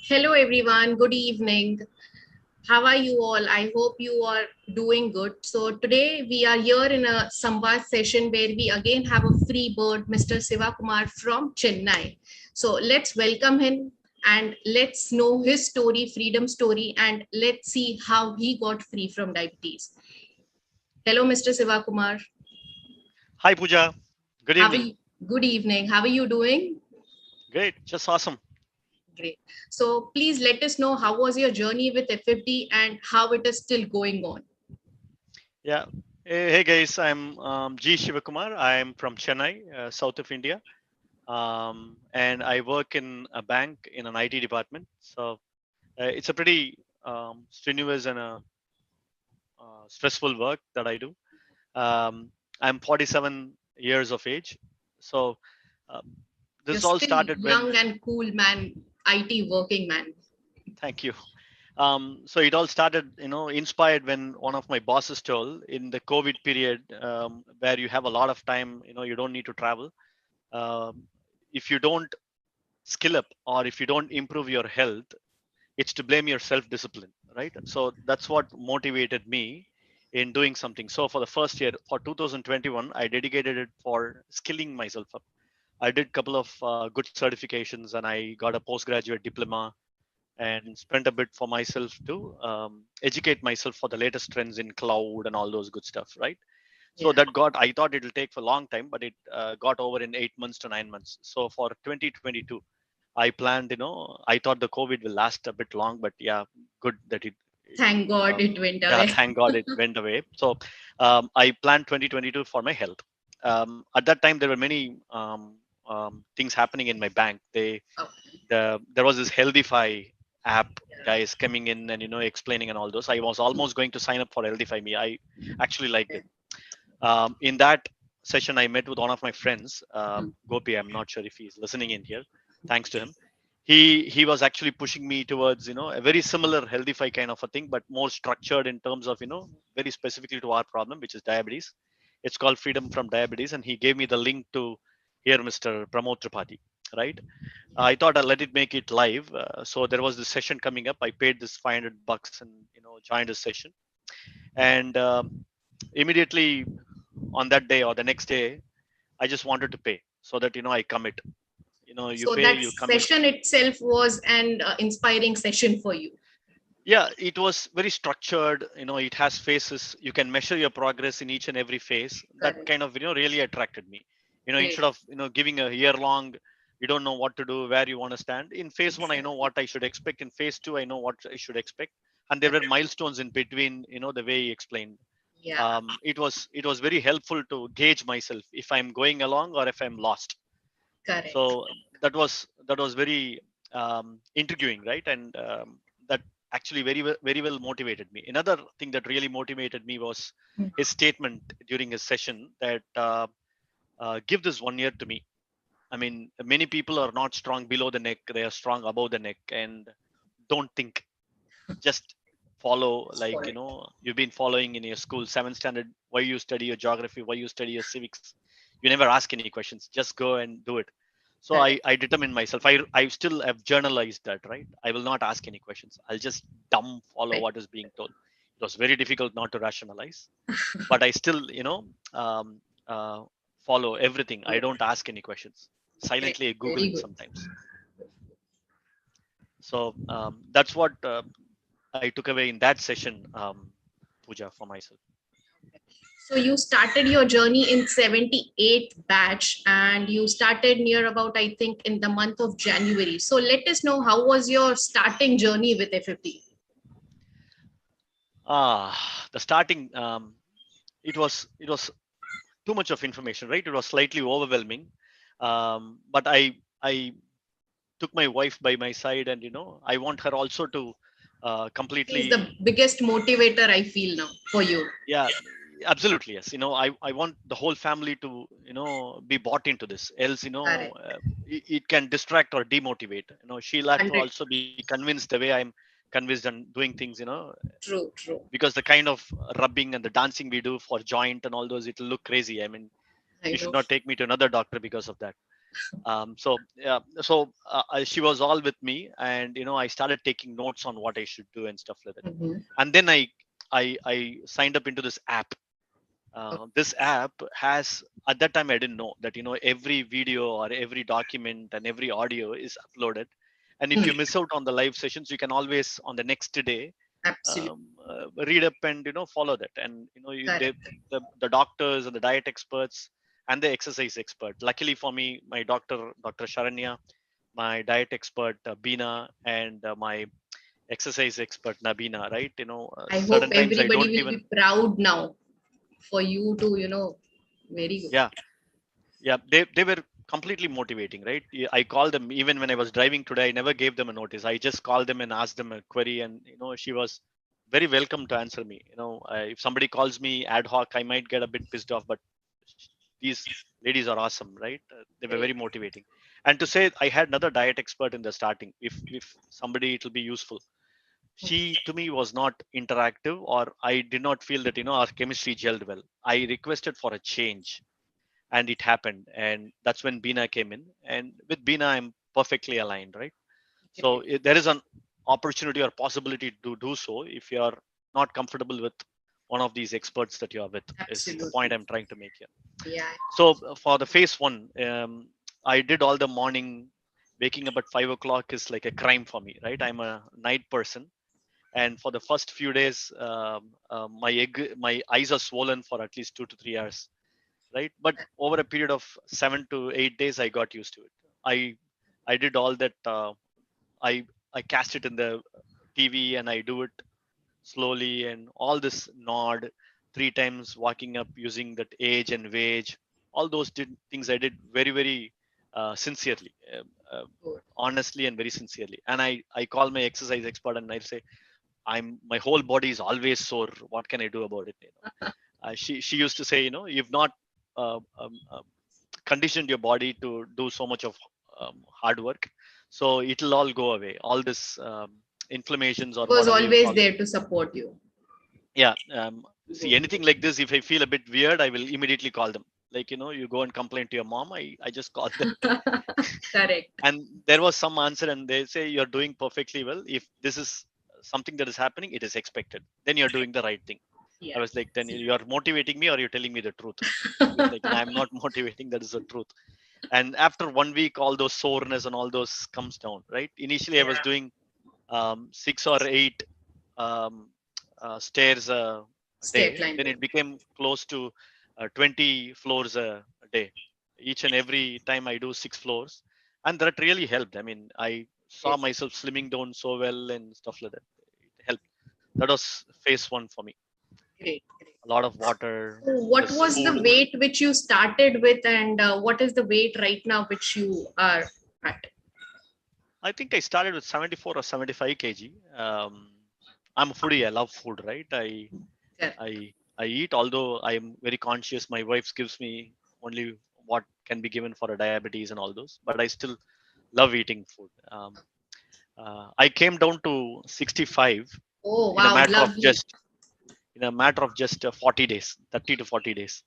Hello everyone, good evening. How are you all? I hope you are doing good. So today we are here in a samvad session where we again have a free bird, Mr. Sivakumar from Chennai. So let's welcome him and let's know his story, freedom story, and let's see how he got free from diabetes. Hello, Mr. Sivakumar. Hi, Pooja. Good How are evening. you? Good evening. How are you doing? Great. Just awesome. Great. So please let us know how was your journey with FFD and how it is still going on. Yeah. Hey guys. I'm G. Sivakumar. I'm from Chennai, south of India. And I work in a bank in an IT department. So it's a pretty strenuous and stressful work that I do. I'm 47 years of age. So uh, You're this all still started when, young and cool man, IT working man. thank you. So it all started, inspired when one of my bosses told in the COVID period, where you have a lot of time, you don't need to travel. Um, if you don't skill up or if you don't improve your health, it's to blame your self-discipline, right? So that's what motivated me in doing something. So for the first year, for 2021, I dedicated it for skilling myself up. I did a couple of good certifications and I got a postgraduate diploma and spent a bit for myself to educate myself for the latest trends in cloud and all those good stuff, right? So Yeah. that got, I thought it will take for a long time, but it got over in 8 months to 9 months. So for 2022, I planned, I thought the COVID will last a bit long, but yeah, good that it Thank God uh, it went yeah, away. thank God it went away. So I planned 2022 for my health. At that time, there were many things happening in my bank. Oh, There was this Healthify app yeah. guys coming in and explaining and all those. I was almost going to sign up for Healthify Me. I actually liked it. In that session, I met with one of my friends, Gopi. I'm not sure if he's listening in here. Thanks to him. He was actually pushing me towards a very similar Healthify kind of a thing, but more structured in terms of very specifically to our problem, which is diabetes. It's called Freedom from Diabetes, and he gave me the link to here, Mr. Pramod Tripathi, right? I thought I'll let it make it live. So there was this session coming up. I paid this $500 and joined his session. And immediately on that day or the next day, I just wanted to pay so that I commit. You So pay, that you commit. session itself was an inspiring session for you. Yeah, it was very structured. It has phases. You can measure your progress in each and every phase. That Correct. kind of really attracted me. Great. Instead of giving a year long, you don't know what to do, where you want to stand. In phase one, I know Exactly. what I should expect. In phase two, I know what I should expect. And there were Correct. milestones in between. The way he explained. Yeah. It was very helpful to gauge myself if I'm going along or if I'm lost. Correct. So that was very intriguing, right? And that actually very well motivated me. Another thing that really motivated me was Hmm. his statement during his session that give this 1 year to me. I mean, many people are not strong below the neck; they are strong above the neck. And don't think, just follow. Like Spoiled. you've been following in your school, seventh standard. Why you study your geography? Why you study your civics? You never ask any questions. Just go and do it. So I, Correct. I determined myself. I still have journalized that, right? I will not ask any questions. I'll just dumb follow Right. what is being told. It was very difficult not to rationalize, but I still, um, uh, follow everything. I don't ask any questions. Great. Silently, I Google Very it good. sometimes. So that's what I took away in that session, Puja, for myself. So you started your journey in 78th batch and you started near about, I think, in the month of January. So let us know how was your starting journey with FFD? The starting, it was too much of information, right? It was slightly overwhelming, but I took my wife by my side, and I want her also to She is the completely. biggest motivator I feel now for you. Yeah, absolutely, yes. I want the whole family to be bought into this, else Correct. it can distract or demotivate. She'll have to 100. also be convinced the way I'm convinced and doing things, True, true. because the kind of rubbing and the dancing we do for joint and all those, it'll look crazy. I mean, I you should know. not take me to another doctor because of that. She was all with me, and I started taking notes on what I should do and stuff like that. Mhm. And then I signed up into this app. This app has, at that time I didn't know that every video or every document and every audio is uploaded, and if Hmm. you miss out on the live sessions, you can always on the next day Absolutely read up and follow that. And correct. the doctors and the diet experts and the exercise expert, luckily for me, my Dr. Sharanya, my diet expert Bina, and my exercise expert Nabina, right? I hope Certain times I everybody don't will even. be proud now for you to, very good. Yeah, yeah, they were completely motivating, right? I called them even when I was driving today. I never gave them a notice. I just called them and asked them a query, and she was very welcome to answer me. If somebody calls me ad hoc, I might get a bit pissed off, but these ladies are awesome, right? They were Great. very motivating. And to say I had another diet expert in the starting, if somebody, it'll be useful. She to me was not interactive, or I did not feel that our chemistry gelled well. I requested for a change, and it happened, and that's when Bina came in. And with Bina, I'm perfectly aligned, right? So Great. there is an opportunity or possibility to do so if you are not comfortable with one of these experts that you are with, is the point Absolutely. I'm trying to make here. Yeah. So for the phase one, I did all the morning. Waking up at 5 o'clock is like a crime for me, right? I'm a night person, and for the first few days, my eyes are swollen for at least 2 to 3 hours, right? But over a period of 7 to 8 days, I got used to it. I did all that. I cast it in the TV, and I do it slowly, and all this nod 3 times, walking up using that age and wage. All those things I did very, very sincerely, Good. honestly, and very sincerely. And I call my exercise expert, and I say, my whole body is always sore. What can I do about it? She used to say, you've not uh, um, uh, conditioned your body to do so much of hard work, so it'll all go away. All this inflammations or It was whatever you always call it. there to support you. Yeah. See, Good. anything like this, if I feel a bit weird, I will immediately call them. Like, you go and complain to your mom. I just call them. Correct. And there was some answer, and they say you're doing perfectly well. If this is something that is happening, it is expected, then you're doing the right thing. I Yeah. was like, then See. you're motivating me, or you're telling me the truth? I was like, I'm not motivating, that is the truth. And after 1 week, all those soreness and all those comes down, right? Initially I was Yeah. doing 6 or 8 um, stairs a Stay day. Then climbing. it became close to 20 floors a day. Each and every time I do 6 floors, and that really helped. I mean, I saw Yes. myself slimming down so well and stuff like that. It helped. That was phase one for me. Great. Great. A lot of water, So what plus was the food. weight which you started with, and what is the weight right now which you are at? I think I started with 74 or 75 kg. I'm a foodie. I love food, right? Correct. I eat, although I am very conscious. My wife gives me only what can be given for a diabetes and all those, but I still love eating food. I came down to 65 Oh, in a wow. matter of Lovely. just 40 days, 30 to 40 days.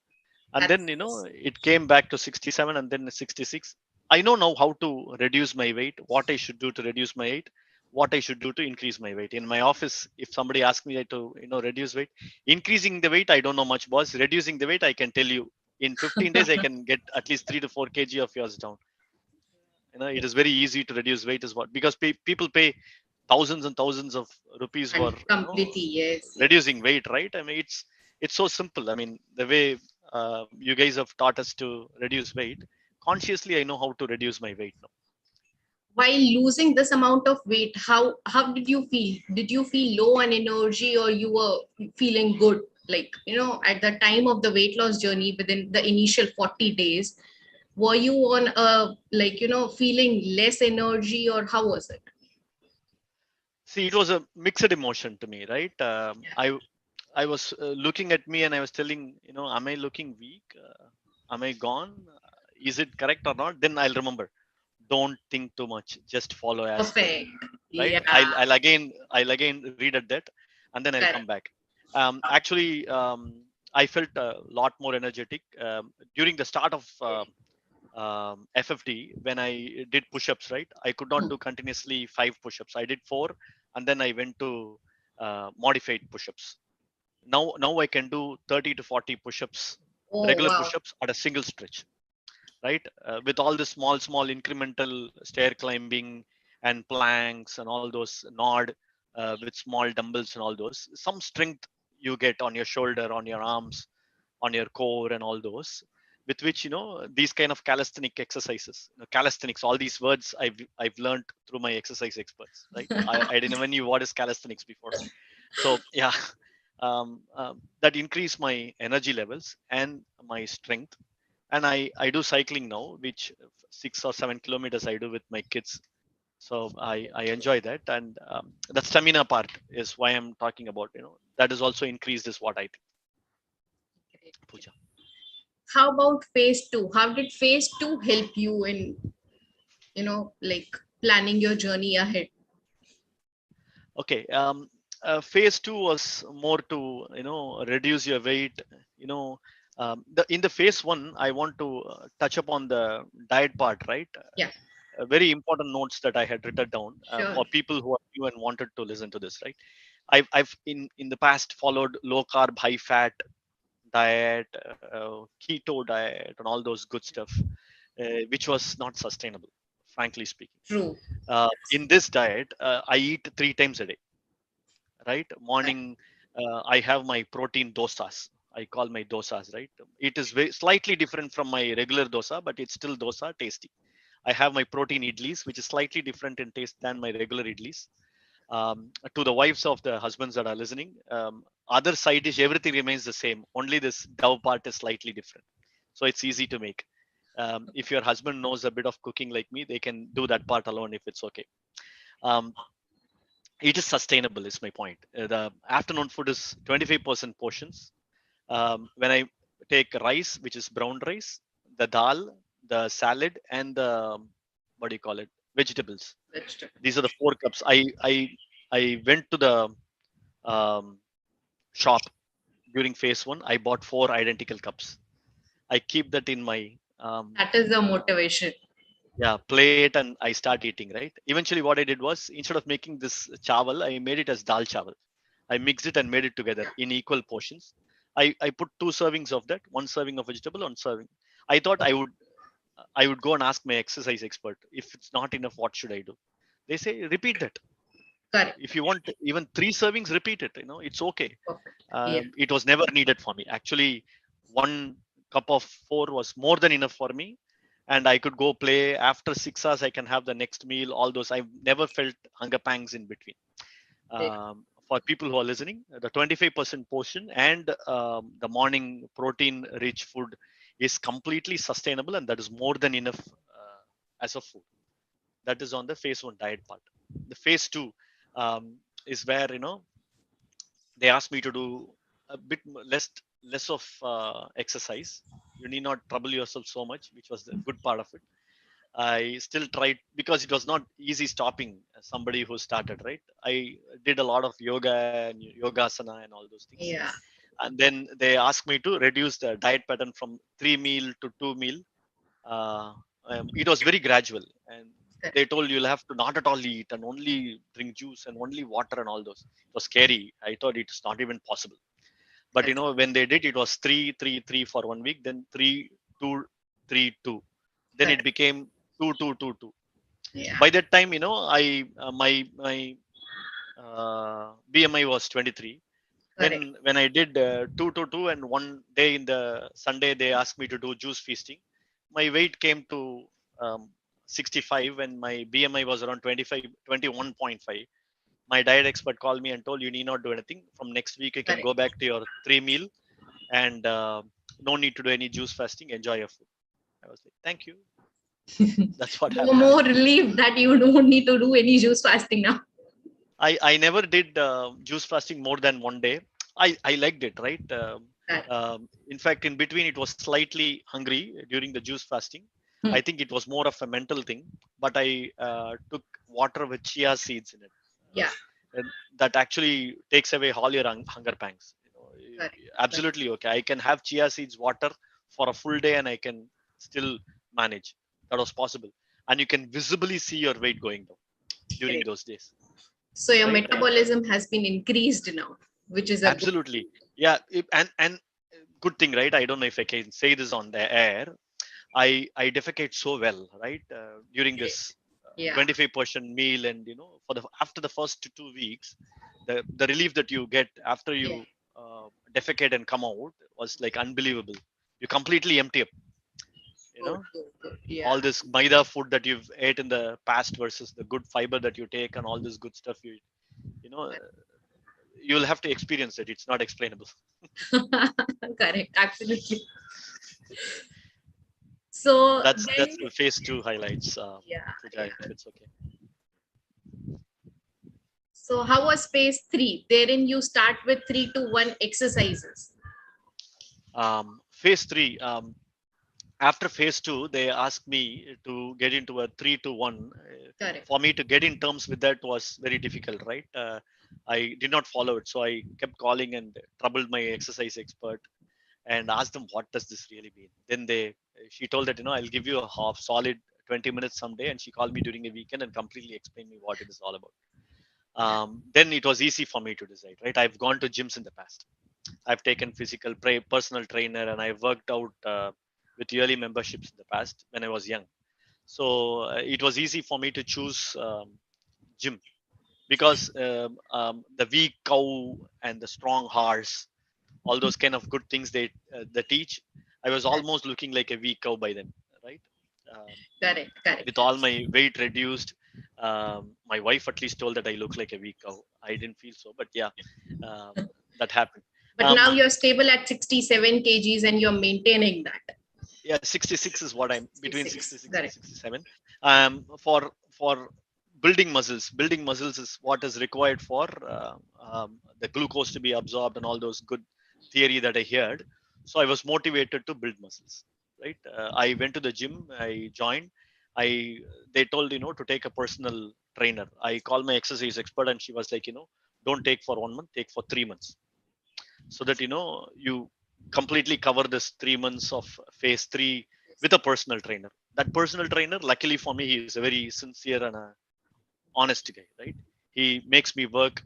And then That's it came back to 67, and then 66. I know now how to reduce my weight, what I should do to reduce my weight, what I should do to increase my weight. In my office, if somebody asks me to reduce weight, increasing the weight, I don't know much, boss. Reducing the weight, I can tell you in 15 days I can get at least 3 to 4 kg of yours down. It is very easy to reduce weight, is what, because people pay thousands and thousands of rupees for and completely yes, yes. reducing weight, right? I mean, it's so simple. I mean, the way you guys have taught us to reduce weight, consciously I know how to reduce my weight now. While losing this amount of weight, how did you feel? Did you feel low on energy, or you were feeling good? Like, at the time of the weight loss journey, within the initial 40 days, were you on a, like, feeling less energy, or how was it? See, it was a mixed emotion to me, right? Yeah. I was looking at me, and I was telling, am I looking weak? Am I gone? Is it correct or not? Then I'll remember, don't think too much, just follow as per me, Perfect. right? Yeah. I'll again read at that, and then I'll come Correct. back. Actually, I felt a lot more energetic during the start of FFD, when I did push-ups, right? I could not do continuously 5 push-ups. I did 4, and then I went to modified push-ups. Now I can do 30 to 40 push-ups, Oh, regular wow. push-ups at a single stretch, right? With all the small incremental stair climbing and planks and all those nod with small dumbbells and all those, some strength you get on your shoulder, on your arms, on your core and all those, with which these kind of calisthenic exercises, calisthenics, all these words I've learned through my exercise experts, right? I didn't even knew what is calisthenics before. So yeah, that increase my energy levels and my strength. And I do cycling now, which 6 or 7 kilometers I do with my kids. So I enjoy that. And the stamina part is why I'm talking about, that is also increased is what I think. Great. Pooja. How about phase two? How did phase two help you in, like planning your journey ahead? Okay. Phase two was more to reduce your weight. You know, in the phase one, I want to touch upon the diet part, right? Yeah, Very important notes that I had written down sure. for people who are new and wanted to listen to this, right? I've in the past followed low carb, high fat diet, keto diet, and all those good stuff, which was not sustainable, frankly speaking. True. In this diet, I eat 3 times a day, right? Correct. Morning, I have my protein dosas. I call my dosas, right? It is slightly different from my regular dosa, but it's still dosa, tasty. I have my protein idlis, which is slightly different in taste than my regular idlis. To the wives of the husbands that are listening, other side dish, everything remains the same. Only this dough part is slightly different. So it's easy to make. If your husband knows a bit of cooking like me, they can do that part alone if it's okay. Um, it is sustainable, is my point. The afternoon food is 25% portions. When I take rice, which is brown rice, the dal, the salad, and the what do you call it? Vegetables. Vegetable. These are the 4 cups. I went to the um, shop during phase one. I bought 4 identical cups. I keep that in my That is the uh, motivation. yeah plate, and I start eating. Right. Eventually, what I did was, instead of making this chawal, I made it as dal chawal. I mixed it and made it together in equal portions. I put 2 servings of that, 1 serving of vegetable, 1 serving. I thought I would go and ask my exercise expert, if it's not enough, what should I do? They say repeat that. Correct. If you want even 3 servings, repeat it. It's okay. Perfect. Yeah. It was never needed for me. Actually, 1 cup of 4 was more than enough for me, and I could go play. After 6 hours, I can have the next meal. All those, I've never felt hunger pangs in between. Great. For people who are listening, the 25% portion and the morning protein-rich food is completely sustainable, and that is more than enough as a food. That is on the phase one diet part. The phase two is where they asked me to do a bit less of exercise. You need not trouble yourself so much, which was the good part of it. I still tried, because it was not easy stopping somebody who started, right? I did a lot of yoga and yogasana and all those things. Yeah. And then they asked me to reduce the diet pattern from 3 meal to 2 meal. uh, it was very gradual, and Correct. they told you'll have to not at all eat and only drink juice and only water and all those. It was scary. I thought it's not even possible. But Correct. when they did, it was 3 3 3 for 1 week, then 3 2 3 2, then it Correct. became 2 2 2 2. Yeah. By that time, my BMI was 23. when Correct. when I did 2 2 2, and one day in the Sunday they asked me to do juice feasting, my weight came to um, 65, and my BMI was around 25, 21.5. My diet expert called me and told, you need not do anything. From next week, you can Correct. go back to your 3 meal, and no need to do any juice fasting. Enjoy your food. I was like, thank you. That's what No happened. more relief that you don't need to do any juice fasting now. I never did juice fasting more than one day. I liked it, right? Correct. In fact, in between, it was slightly hungry during the juice fasting. I Hmm. think it was more of a mental thing, but I took water with chia seeds in it. Yeah. And that actually takes away all your hunger pangs. Correct. Correct. Absolutely okay. I can have chia seeds water for a full day, and I can still manage. That was possible, and you can visibly see your weight going down during Correct. those days, So your right? metabolism has been increased now, which is a good. Absolutely, yeah. And good thing, right? I don't know if I can say this on the air. I defecate so well, right? During this Correct. Yeah. 25% meal, and for the after the first 2 weeks, the relief that you get after you Yeah. defecate and come out was like unbelievable. You completely empty up, you Good, know good, good. Yeah. all this maida food that you've ate in the past versus the good fiber that you take and all this good stuff you know you'll have to experience it. It's not explainable. Correct. Absolutely. So That's then, the phase 2 highlights, yeah, Pooja, yeah. if it's okay. So how was phase three? Therein you start with 3 to 1 exercises. Phase 3, after phase 2 they asked me to get into a 3 to 1. Correct. For me to get in terms with that was very difficult, right? I did not follow it, so I kept calling and troubled my exercise expert and asked them, what does this really mean? Then she told that, I'll give you a half solid 20 minutes someday, and she called me during a weekend and completely explained me what it is all about. Yeah. Then it was easy for me to decide, right? I've gone to gyms in the past. I've taken physical personal trainer, and I worked out with yearly memberships in the past when I was young. So it was easy for me to choose gym, because the weak cow and the strong horse, all those kind of good things they teach, I was Correct. almost looking like a weak cow by then, right? Um, Correct. Correct. with all my weight reduced, my wife at least told that I look like a weak cow. I didn't feel so, but yeah, um, that happened. But now Um, you're stable at 67 kgs and you're maintaining that. yeah, 66 is what I'm between 66. 66 and Correct. 67. For building muscles is what is required for the glucose to be absorbed and all those good theory that I heard. So I was motivated to build muscles, right? I went to the gym, I joined. I They told, to take a personal trainer. I called my exercise expert, and she was like, don't take for 1 month, take for 3 months, so that you completely cover this 3 months of phase 3 with a personal trainer. That personal trainer, luckily for me, he is a very sincere and a honest guy, right? He makes me work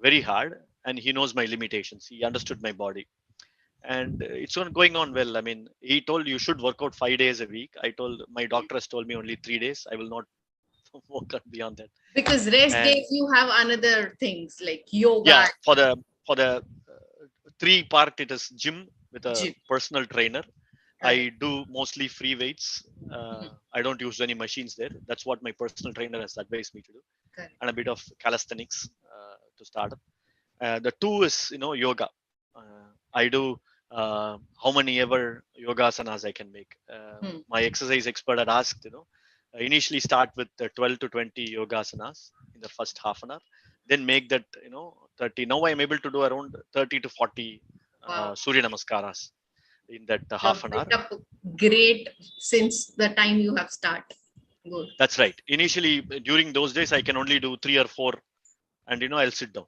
very hard, and he knows my limitations. He understood my body, and it's going on well. I mean, he told you should work out 5 days a week. I told my doctor has told me only 3 days. I will not work out beyond that. Because rest And days you have another things like yoga, yeah, for the 3 part, it is gym with a gym. personal trainer. I Correct. do mostly free weights. Mhm. I don't use any machines there. That's what my personal trainer has advised me to do, Correct. and a bit of calisthenics to start up. The two is yoga. I do how many ever yogasanas I can make. Hmm. My exercise expert had asked, initially start with 12 to 20 yogasanas in the first half an hour, then make that 30. Now I'm able to do around 30 to 40 Wow. surya namaskaras in that You half have an hour. built up great since the time you have started. Good. That's right. Initially, during those days, I can only do 3 or 4, and I'll sit down.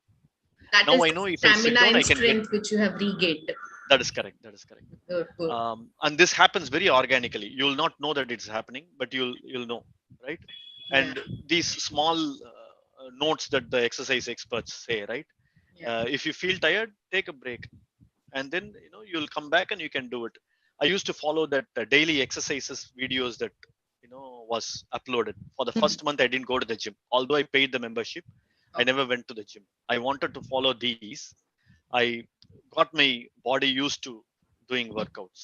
That Now is I the know if I sit stamina down, and I can get. strength which you have regained. That is correct. That is correct. Good, good. And this happens very organically. You'll not know that it's happening, but you'll know, right? Yeah, And these small notes that the exercise experts say, right? yeah. If you feel tired, take a break, and then you'll come back and you can do it. I used to follow that daily exercises videos that was uploaded. For the Hmm. first month, I didn't go to the gym, although I paid the membership. I Okay. never went to the gym. I wanted to follow these. I got my body used to doing workouts.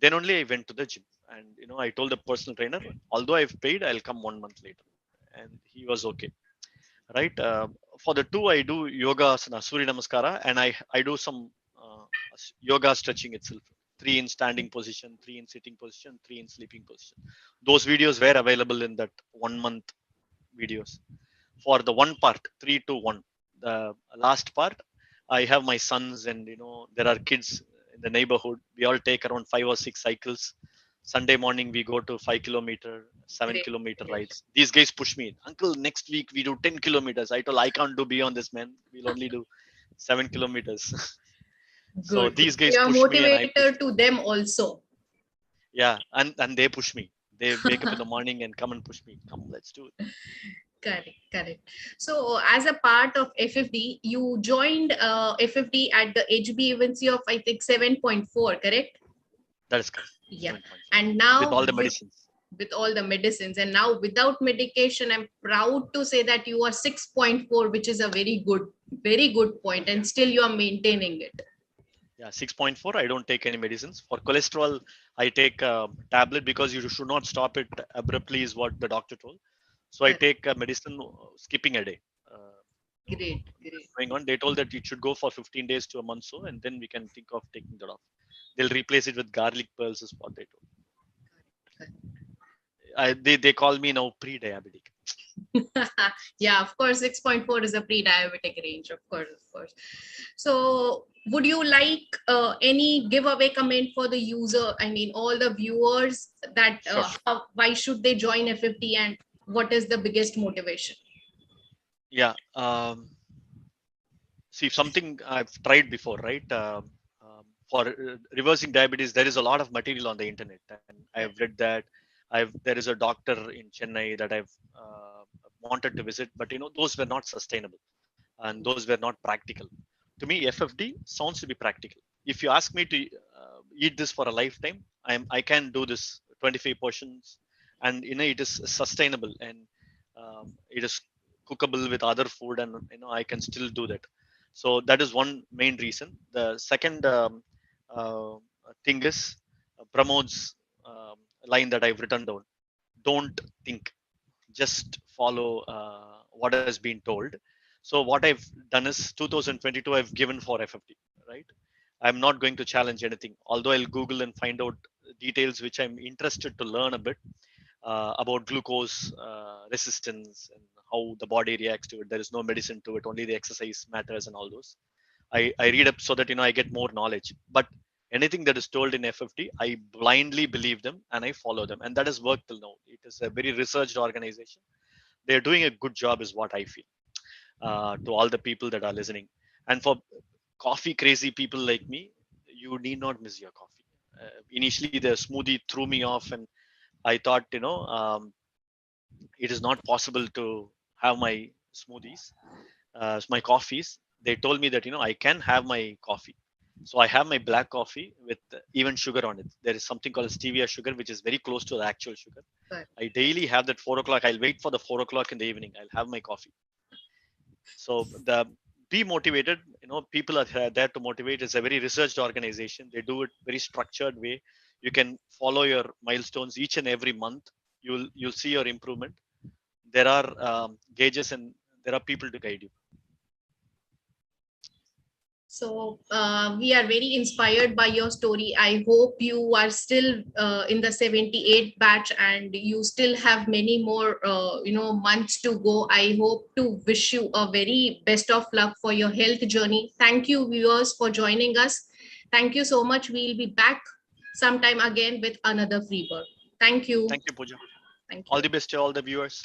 Then only I went to the gym, and I told the personal trainer, although I've paid, I'll come 1 month later, and he was okay, right? For the two, I do yoga asana, surya namaskara, and I do some yoga stretching itself. 3 in standing position, 3 in sitting position, 3 in sleeping position. Those videos were available in that 1 month videos. For the one part, 3 to 1, the last part, I have my sons, and there are kids in the neighborhood. We all take around 5 or 6 cycles. Sunday morning we go to 5 kilometer, seven Great, kilometer great. rides. These guys push me, uncle, next week we do 10 kilometers. I told, I can't do beyond this, man. We'll only do 7 kilometers. So Good, good. these So guys you're push me and I push motivator them. to them also. Yeah, and they push me. They wake up in the morning and come and push me. Come, let's do it. Correct, correct. So, as a part of FFD, you joined FFD at the HbA1c of I think 7.4, correct? That is correct. Yeah. 7.4 And with now all the medicines. with all the medicines, and now without medication, I'm proud to say that you are 6.4, which is a very good point, and still you are maintaining it. Yeah, 6.4. I don't take any medicines for cholesterol. I take a tablet because you should not stop it abruptly, is what the doctor told. So I Correct. take a medicine, skipping a day. Great, great. Going on, they told that it should go for 15 days to a month, so and then we can think of taking that off. They'll replace it with garlic pearls, is what they told. They call me now pre-diabetic. Yeah, of course, 6.4 is a pre-diabetic range, of course, of course. So, would you like any giveaway comment for the user? I mean, all the viewers that Sure, sure. why should they join FFD and what is the biggest motivation? Yeah. See, something I've tried before, right? For reversing diabetes, there is a lot of material on the internet, and I've Correct. read that. There is a doctor in Chennai that I've wanted to visit, but those were not sustainable, and those were not practical. To me, FFD sounds to be practical. If you ask me to eat this for a lifetime, I can do this 25 portions, and it is sustainable, and it is cookable with other food, and I can still do that. So that is one main reason. The second uh, thing is Pramod's line that I've written down: don't think, just follow what has been told. So what I've done is 2022 I've given for FFT, right? I'm not going to challenge anything, although I'll Google and find out details which I'm interested to learn a bit about glucose resistance and how the body reacts to it. There is no medicine to it, only the exercise matters and all those. I read up so that I get more knowledge. But anything that is told in FFT, I blindly believe them and I follow them, and that has worked till now. It is a very researched organization. They are doing a good job, is what I feel. To all the people that are listening, and for coffee crazy people like me, you need not miss your coffee. Initially, the smoothie threw me off, and I thought, it is not possible to have my smoothies, my coffees. They told me that I can have my coffee. So I have my black coffee with even sugar on it. There is something called stevia sugar, which is very close to the actual sugar. Correct. I daily have that 4 o'clock. I'll wait for the 4 o'clock in the evening. I'll have my coffee. So the be motivated. People are there to motivate. It's a very researched organization. They do it very structured way. You can follow your milestones each and every month. You'll see your improvement. There are gauges, and there are people to guide you. So we are very inspired by your story. I hope you are still in the 78 batch and you still have many more months to go. I hope to wish you a very best of luck for your health journey. Thank you, viewers, for joining us. Thank you so much. We'll be back sometime again with another free bird. Thank you. Thank you, Pooja. Thank All you. the best to all the viewers.